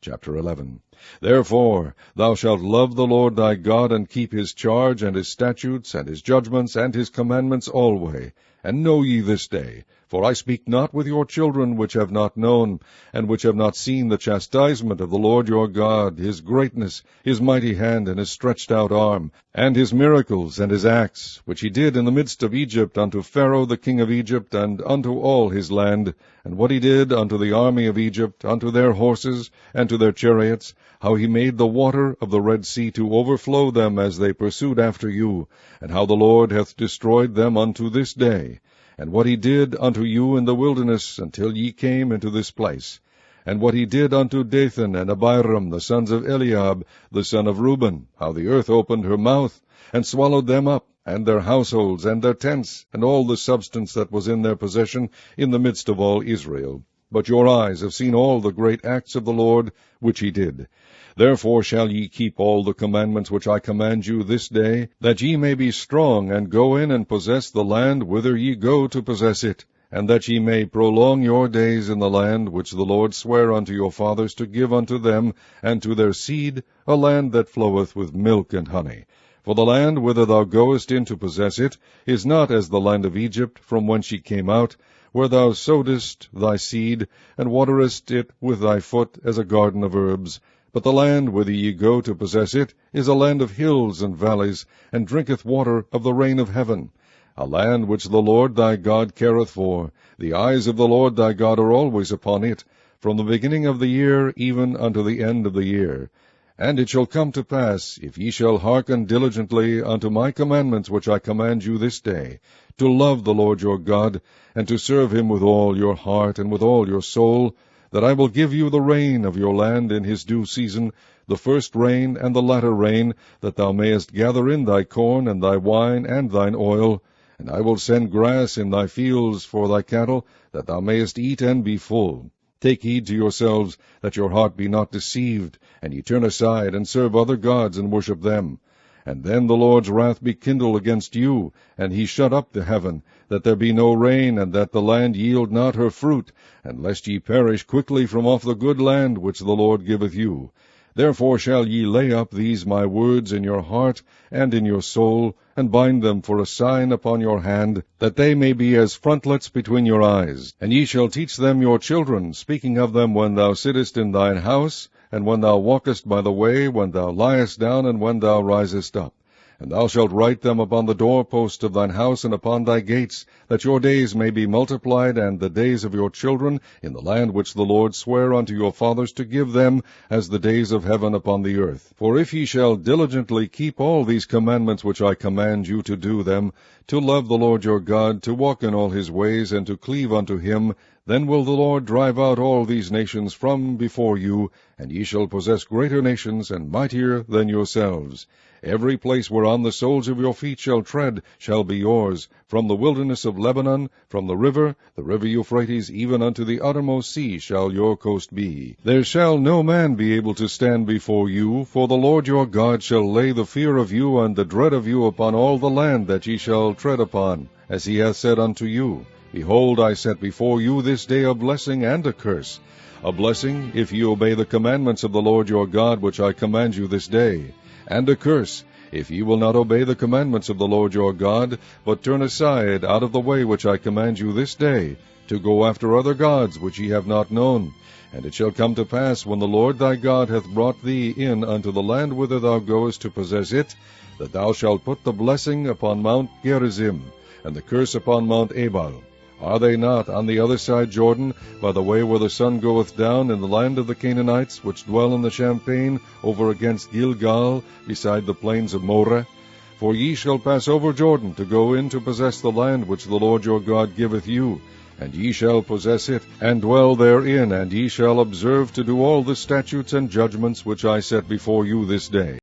Chapter 11. Therefore thou shalt love the Lord thy God, and keep his charge, and his statutes, and his judgments, and his commandments alway. And know ye this day, for I speak not with your children which have not known, and which have not seen the chastisement of the Lord your God, his greatness, his mighty hand, and his stretched out arm, and his miracles, and his acts, which he did in the midst of Egypt unto Pharaoh the king of Egypt, and unto all his land, and what he did unto the army of Egypt, unto their horses, and to their chariots, how he made the water of the Red Sea to overflow them as they pursued after you, and how the Lord hath destroyed them unto this day, and what he did unto you in the wilderness until ye came into this place, and what he did unto Dathan and Abiram, the sons of Eliab, the son of Reuben, how the earth opened her mouth, and swallowed them up, and their households, and their tents, and all the substance that was in their possession, in the midst of all Israel. But your eyes have seen all the great acts of the Lord, which he did. Therefore shall ye keep all the commandments which I command you this day, that ye may be strong, and go in and possess the land whither ye go to possess it, and that ye may prolong your days in the land which the Lord sware unto your fathers to give unto them and to their seed, a land that floweth with milk and honey. For the land whither thou goest in to possess it is not as the land of Egypt, from whence ye came out, where thou sowedst thy seed, and waterest it with thy foot as a garden of herbs. But the land whither ye go to possess it is a land of hills and valleys, and drinketh water of the rain of heaven, a land which the Lord thy God careth for. The eyes of the Lord thy God are always upon it, from the beginning of the year even unto the end of the year. And it shall come to pass, if ye shall hearken diligently unto my commandments which I command you this day, to love the Lord your God, and to serve him with all your heart and with all your soul, that I will give you the rain of your land in his due season, the first rain and the latter rain, that thou mayest gather in thy corn and thy wine and thine oil. And I will send grass in thy fields for thy cattle, that thou mayest eat and be full. Take heed to yourselves, that your heart be not deceived, and ye turn aside, and serve other gods, and worship them. And then the Lord's wrath be kindled against you, and he shut up the heaven, that there be no rain, and that the land yield not her fruit, and lest ye perish quickly from off the good land which the Lord giveth you. Therefore shall ye lay up these my words in your heart and in your soul, and bind them for a sign upon your hand, that they may be as frontlets between your eyes. And ye shall teach them your children, speaking of them when thou sittest in thine house, and when thou walkest by the way, when thou liest down, and when thou risest up. And thou shalt write them upon the doorpost of thine house and upon thy gates, that your days may be multiplied, and the days of your children, in the land which the Lord sware unto your fathers to give them, as the days of heaven upon the earth. For if ye shall diligently keep all these commandments which I command you to do them, to love the Lord your God, to walk in all his ways, and to cleave unto him, then will the Lord drive out all these nations from before you, and ye shall possess greater nations and mightier than yourselves. Every place whereon the soles of your feet shall tread shall be yours, from the wilderness of Lebanon, from the river Euphrates, even unto the uttermost sea shall your coast be. There shall no man be able to stand before you, for the Lord your God shall lay the fear of you and the dread of you upon all the land that ye shall tread upon, as he hath said unto you. Behold, I set before you this day a blessing and a curse. A blessing, if ye obey the commandments of the Lord your God, which I command you this day. And a curse, if ye will not obey the commandments of the Lord your God, but turn aside out of the way which I command you this day, to go after other gods which ye have not known. And it shall come to pass, when the Lord thy God hath brought thee in unto the land whither thou goest to possess it, that thou shalt put the blessing upon Mount Gerizim, and the curse upon Mount Ebal. Are they not on the other side Jordan, by the way where the sun goeth down, in the land of the Canaanites, which dwell in the champaign, over against Gilgal, beside the plains of Moreh? For ye shall pass over Jordan, to go in to possess the land which the Lord your God giveth you. And ye shall possess it, and dwell therein, and ye shall observe to do all the statutes and judgments which I set before you this day.